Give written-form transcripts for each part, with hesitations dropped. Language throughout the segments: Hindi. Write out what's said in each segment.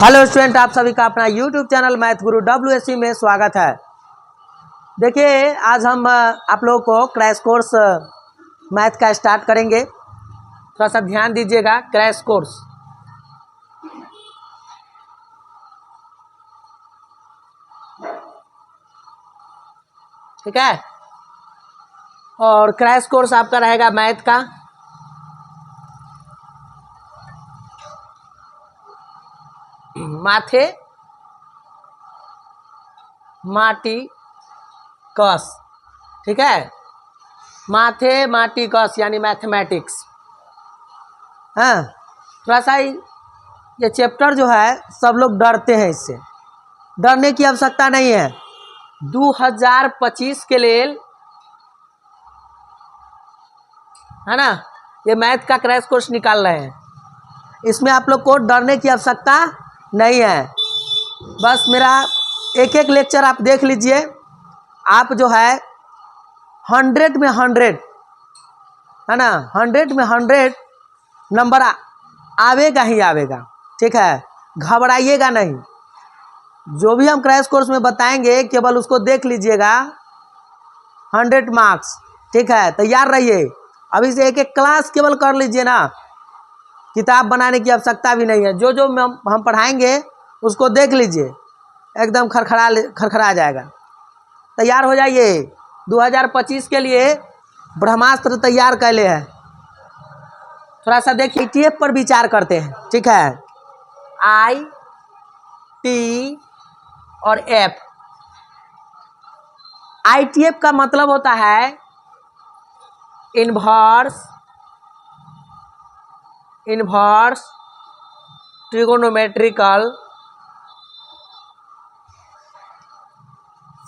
हेलो स्टूडेंट, आप सभी का अपना यूट्यूब चैनल मैथ गुरु WSC में स्वागत है। देखिए, आज हम आप लोगों को क्रैश कोर्स मैथ का स्टार्ट करेंगे। थोड़ा सा ध्यान दीजिएगा। क्रैश कोर्स ठीक है, और क्रैश कोर्स आपका रहेगा मैथ का। माथे माटी कस, ठीक है, माथे माटी कस यानी मैथमेटिक्स। हाँ, थोड़ा सा ये चैप्टर जो है सब लोग डरते हैं, इससे डरने की आवश्यकता नहीं है। 2025 के लिए है ना, ये मैथ का क्रैश कोर्स निकाल रहे हैं। इसमें आप लोग को डरने की आवश्यकता नहीं है। बस मेरा एक एक लेक्चर आप देख लीजिए। आप जो है 100 में 100 है ना, 100 में 100 नंबर आवेगा ही आवेगा। ठीक है, घबराइएगा नहीं। जो भी हम क्रैश कोर्स में बताएंगे केवल उसको देख लीजिएगा। 100 मार्क्स, ठीक है, तैयार रहिए। अभी से एक एक क्लास केवल कर लीजिए ना, किताब बनाने की आवश्यकता भी नहीं है। जो जो हम पढ़ाएंगे उसको देख लीजिए, एकदम खरखरा जाएगा। तैयार हो जाइए। 2025 के लिए ब्रह्मास्त्र तैयार कर ले है। थोड़ा सा देखिए, ITF पर विचार करते हैं। ठीक है, I T और F। ITF का मतलब होता है inverse trigonometrical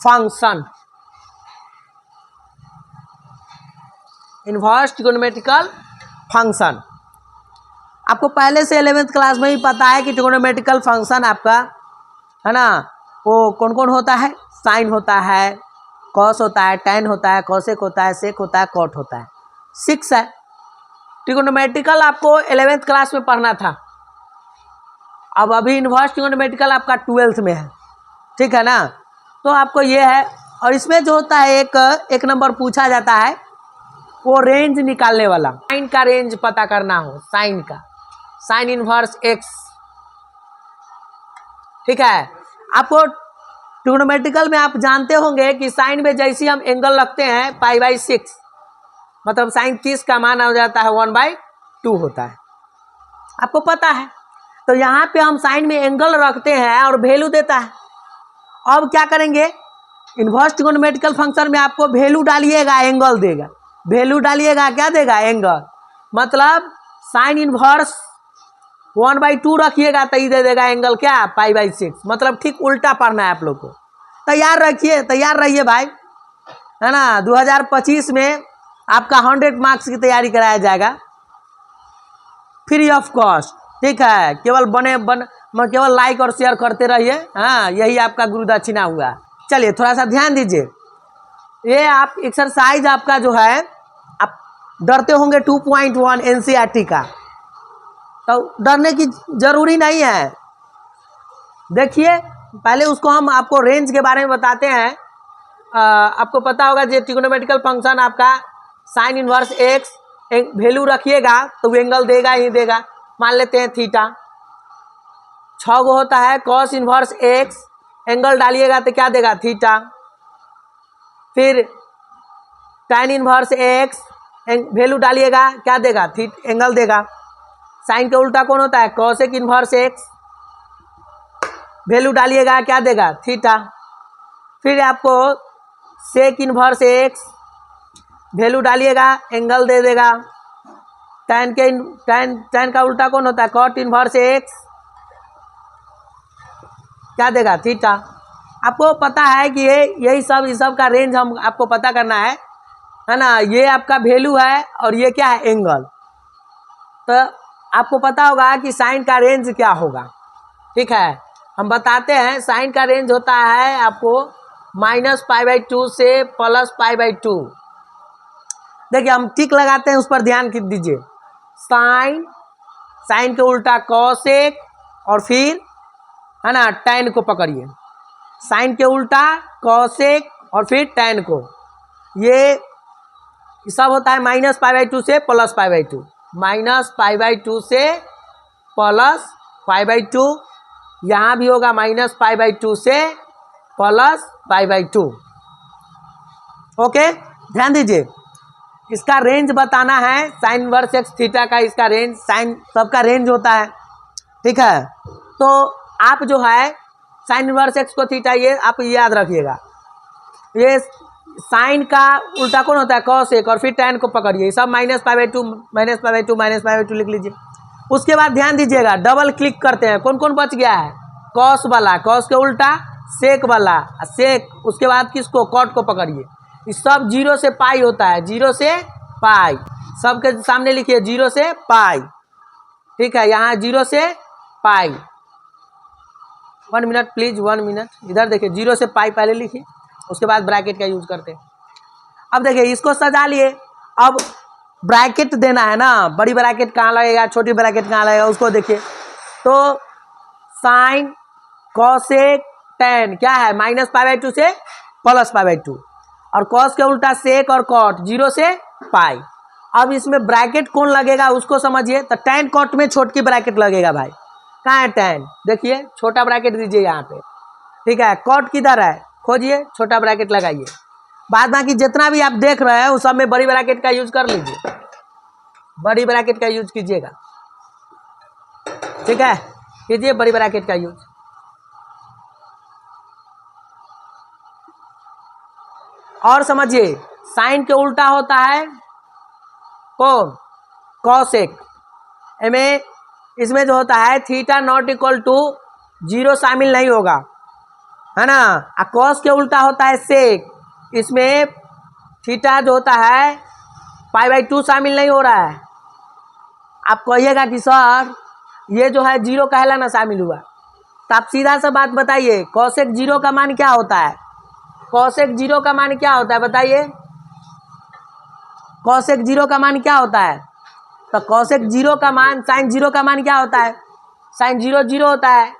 function. Inverse trigonometrical function आपको पहले से 11th क्लास में ही पता है कि ट्रिगोनोमेट्रिकल फंक्शन आपका है ना, वो कौन कौन होता है। साइन होता है, कॉस होता है, टैन होता है, कॉसेक होता है, सेक होता है, कॉट होता है। 6 है। ट्रिगोनोमेट्रिकल आपको 11th क्लास में पढ़ना था। अब अभी इन्वर्स ट्रिगोनोमेट्रिकल आपका 12th में है। ठीक है ना, तो आपको ये है। और इसमें जो होता है एक नंबर पूछा जाता है, वो रेंज निकालने वाला। साइन का रेंज पता करना हो, साइन का, साइन इन्वर्स एक्स। ठीक है, आपको ट्रिगोनोमेट्रिकल में आप जानते होंगे कि साइन में जैसे हम एंगल रखते हैं π/6, मतलब साइन 30 का मान हो जाता है 1/2 होता है, आपको पता है। तो यहाँ पे हम साइन में एंगल रखते हैं और वैल्यू देता है। अब क्या करेंगे, इन्वर्स ट्रिगोनोमेट्रिकल फंक्शन में आपको वैल्यू डालिएगा, एंगल देगा। वैल्यू डालिएगा, क्या देगा, एंगल। मतलब साइन इन्वर्स 1/2 रखिएगा तो ये दे देगा एंगल क्या, π/6। मतलब ठीक उल्टा पढ़ना है आप लोग को। तैयार रखिए, तैयार रहिए भाई, है ना। 2025 में आपका 100 मार्क्स की तैयारी कराया जाएगा, फ्री ऑफ कॉस्ट। ठीक है, केवल लाइक और शेयर करते रहिए। हाँ, यही आपका गुरु दक्षिणा हुआ। चलिए थोड़ा सा ध्यान दीजिए। ये आप एक्सरसाइज आपका जो है, आप डरते होंगे 2.1 NCERT का, तो डरने की जरूरी नहीं है। देखिए, पहले उसको हम आपको रेंज के बारे में बताते हैं। आपको पता होगा जो ट्रिगोनोमेट्रिकल फंक्शन आपका साइन इन्वर्स एक्स, वैल्यू रखिएगा तो वो एंगल देगा ही देगा। मान लेते हैं थीटा। 6 गो होता है कॉस इन्वर्स एक्स, एंगल डालिएगा तो क्या देगा, थीटा। फिर टैन इन्वर्स एक्स, वैल्यू डालिएगा, क्या देगा, एंगल देगा। साइन के उल्टा कौन होता है, कॉसेक इन्वर्स एक्स, वैल्यू डालिएगा, क्या देगा, थीटा। फिर आपको सेक इन्वर्स एक्स, वैल्यू डालिएगा, एंगल दे देगा। टैन का उल्टा कौन होता है, कॉट इन्वर्स एक्स, क्या देगा, थीटा। आपको पता है कि यही सब का रेंज हम आपको पता करना है ना। ये आपका वैल्यू है और ये क्या है, एंगल। तो आपको पता होगा कि साइन का रेंज क्या होगा। ठीक है, हम बताते हैं। साइन का रेंज होता है आपको -π/2 से +π/2। देखिए, हम टिक लगाते हैं, उस पर ध्यान दीजिए। साइन के उल्टा कॉसेक और फिर है ना, tan को पकड़िए, साइन के उल्टा कॉसेक और फिर tan को, ये सब होता है माइनस पाई बाई टू से plus pi by to, minus pi by to से प्लस पाई बाई टू, यहाँ भी होगा माइनस पाई बाई टू से plus pi by to. Okay, ध्यान दीजिए, इसका रेंज बताना है, साइन इनवर्स एक्स थीटा का इसका रेंज, साइन सबका रेंज होता है, ठीक है। तो आप जो है साइन इनवर्स एक्स को थीटा, ये आप याद रखिएगा, ये साइन का उल्टा कौन होता है, कॉस एक, और फिर tan को पकड़िए, सब minus pi by to minus pi by to minus pi by to लिख लीजिए। उसके बाद ध्यान दीजिएगा, डबल क्लिक करते हैं, कौन कौन बच गया है, कॉस वाला, कॉस के उल्टा सेक वाला, सेक, उसके बाद किसको, कॉट को पकड़िए, ये सब जीरो से पाई होता है, जीरो से पाई, सबके सामने लिखिए जीरो से पाई, ठीक है, यहाँ जीरो से पाई, 1 मिनट प्लीज, 1 मिनट, इधर देखिए, जीरो से पाई पहले लिखिए, उसके बाद ब्रैकेट का यूज करते हैं। अब देखिए इसको सजा लिए, अब ब्रैकेट देना है ना, बड़ी ब्रैकेट कहाँ लगेगा, छोटी ब्रैकेट कहाँ लगेगा, उसको देखिए, तो साइन कॉसेक tan क्या है, माइनस पाई बाई टू से प्लस पाई बाई टू, और कॉस के उल्टा सेक और कॉट, जीरो से पाई। अब इसमें ब्रैकेट कौन लगेगा उसको समझिए, तो tan कॉट में छोटकी ब्रैकेट लगेगा भाई, कहाँ है tan, देखिए छोटा ब्रैकेट दीजिए यहाँ पे, ठीक है, कॉट किधर है, खोजिए, छोटा ब्रैकेट लगाइए, बाद बाकी जितना भी आप देख रहे हैं उस सब में बड़ी ब्रैकेट का यूज कर लीजिए, बड़ी ब्रैकेट का यूज कीजिएगा, ठीक है, कीजिए बड़ी ब्रैकेट का यूज। और समझिए, साइन के उल्टा होता है कौन, कॉसेक, इसमें जो होता है theta not equal to zero शामिल नहीं होगा, है ना, और कॉस के उल्टा होता है सेक, इसमें थीटा जो होता है पाई बाई टू शामिल नहीं हो रहा है। आप कहिएगा कि सर ये जो है जीरो कहला ना शामिल हुआ, तो आप सीधा सा बात बताइए, कॉसेक जीरो का मान क्या होता है, कॉसेक जीरो का मान क्या होता है बताइए, कॉसेक जीरो का मान क्या होता है, तो कॉसेक जीरो का मान, साइन जीरो का मान क्या होता है, साइन जीरो जीरो होता है,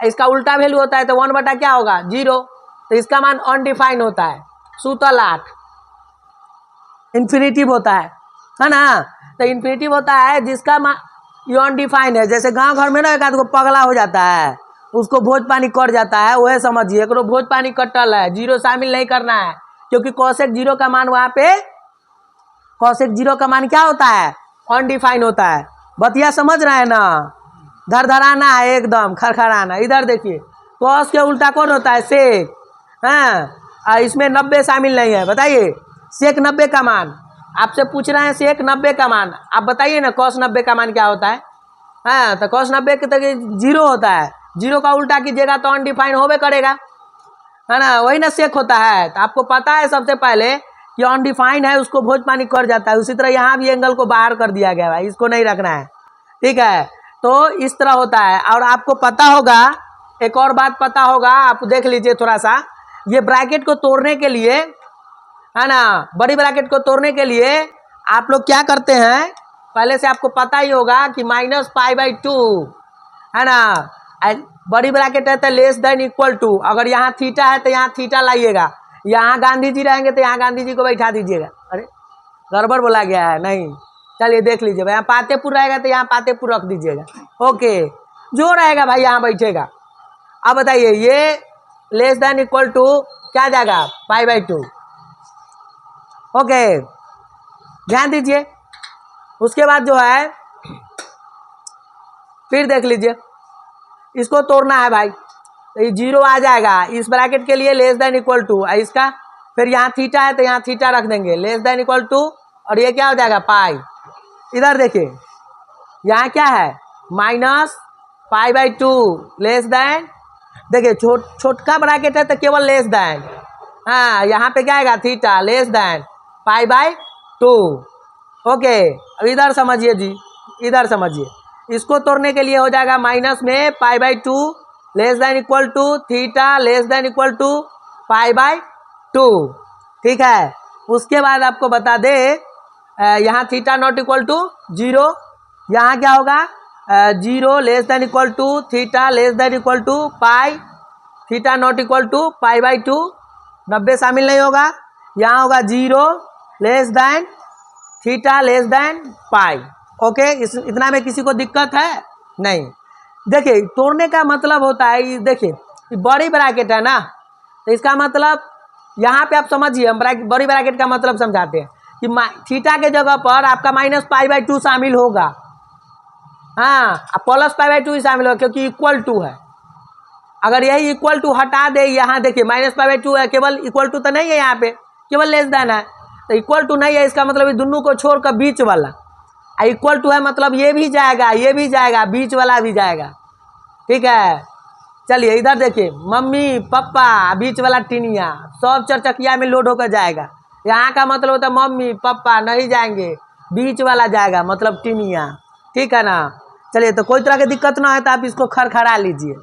इसका उल्टा वैल्यू होता है तो 1 बटा क्या होगा, जीरो, तो इसका मान अनडिफाइन होता है, सूतल 8, इन्फिनिटिव होता है ना, तो इन्फिनिटिव होता है जिसका मान ये अनडिफाइन है, जैसे गांव घर में ना एक आदमी पगला हो जाता है, उसको भोज पानी कट जाता है, वह समझिए एक भोज पानी कटल है, जीरो शामिल नहीं करना है, क्योंकि कॉसेक जीरो का मान वहाँ पे, कॉसेक जीरो का मान क्या होता है, अनडिफाइन होता है, बतिया समझ रहे हैं ना, धर धराना है एकदम खड़खड़ाना। इधर देखिए, कॉस के उल्टा कौन होता है, सेक, हाँ, इसमें 90 शामिल नहीं है, बताइए सेक 90 का मान, आपसे पूछ रहे हैं सेक 90 का मान, आप बताइए ना कॉस 90 का मान क्या होता है, हाँ, तो कॉस 90 के तक जीरो होता है, जीरो का उल्टा कीजिएगा तो अनडिफाइन होबे करेगा, है ना, वही ना सेक होता है, तो आपको पता है सबसे पहले कि अनडिफाइन है उसको भोज पानी कर जाता है, उसी तरह यहाँ भी एंगल को बाहर कर दिया गया है, इसको नहीं रखना है, ठीक है, तो इस तरह होता है। और आपको पता होगा, एक और बात पता होगा, आप देख लीजिए थोड़ा सा, ये ब्रैकेट को तोड़ने के लिए, है ना, बड़ी ब्रैकेट को तोड़ने के लिए आप लोग क्या करते हैं, पहले से आपको पता ही होगा कि माइनस पाई बाई टू, है ना, बड़ी ब्रैकेट है तो लेस देन इक्वल टू, अगर यहाँ थीटा है तो यहाँ थीटा लाइएगा, यहाँ गांधी जी रहेंगे तो यहाँ गांधी जी को बैठा दीजिएगा, अरे गड़बड़ बोला गया है, नहीं, चलिए देख लीजिए, यहाँ पातेपुर रहेगा तो यहाँ पातेपुर रख दीजिएगा, ओके, जो रहेगा भाई यहाँ बैठेगा। अब बताइए, ये लेस देन इक्वल टू क्या जाएगा, पाई बाई टू, ओके, ध्यान दीजिए। उसके बाद जो है फिर देख लीजिए, इसको तोड़ना है भाई, तो ये जीरो आ जाएगा, इस ब्रैकेट के लिए लेस देन इक्वल टू, इसका फिर यहाँ थीटा है तो यहाँ थीटा रख देंगे, लेस देन इक्वल टू, और ये क्या हो जाएगा, पाई। इधर देखिए, यहाँ क्या है, minus pi by two, less then, देखिए छोटका ब्रैकेट है तो केवल लेस देन, हाँ, यहाँ पे क्या आएगा, theta, less than pi by to, okay. अब इधर समझिए जी, इधर समझिए, इसको तोड़ने के लिए हो जाएगा माइनस में pi by two, less than equal to theta, less than equal to pi by two, ठीक है। उसके बाद आपको बता दे, यहाँ theta not equal to zero, यहाँ क्या होगा, 0 less than equal to theta less than equal to pi, theta not equal to पाई/2, 90 शामिल नहीं होगा। यहाँ होगा 0 less than theta less than pi. Okay, इतना में किसी को दिक्कत है नहीं। देखिए तोड़ने का मतलब होता है, देखिए बड़ी ब्रैकेट है ना, तो इसका मतलब यहाँ पे आप समझिए, हम बड़ी ब्रैकेट का मतलब समझाते हैं कि थीटा के जगह पर आपका -पाई/2 शामिल होगा, हाँ, प्लस पाई/2 ही शामिल होगा क्योंकि इक्वल टू है। अगर यही इक्वल टू हटा दे, यहाँ देखिए -पाई/2 है, केवल इक्वल टू तो नहीं है, यहाँ पे केवल लेस देन है, तो इक्वल टू नहीं है, इसका मतलब ये दोनों को छोड़कर बीच वाला, इक्वल टू है मतलब ये भी जाएगा, ये भी जाएगा, बीच वाला भी जाएगा। ठीक है, चलिए इधर देखिए, मम्मी पापा बीच वाला टिनिया सब चरचकिया में लोड होकर जाएगा। यहाँ का मतलब होता है मम्मी पापा नहीं जाएंगे, बीच वाला जाएगा मतलब टिनिया। ठीक है ना। चलिए, तो कोई तरह की दिक्कत ना है तो आप इसको खड़खड़ा लीजिए।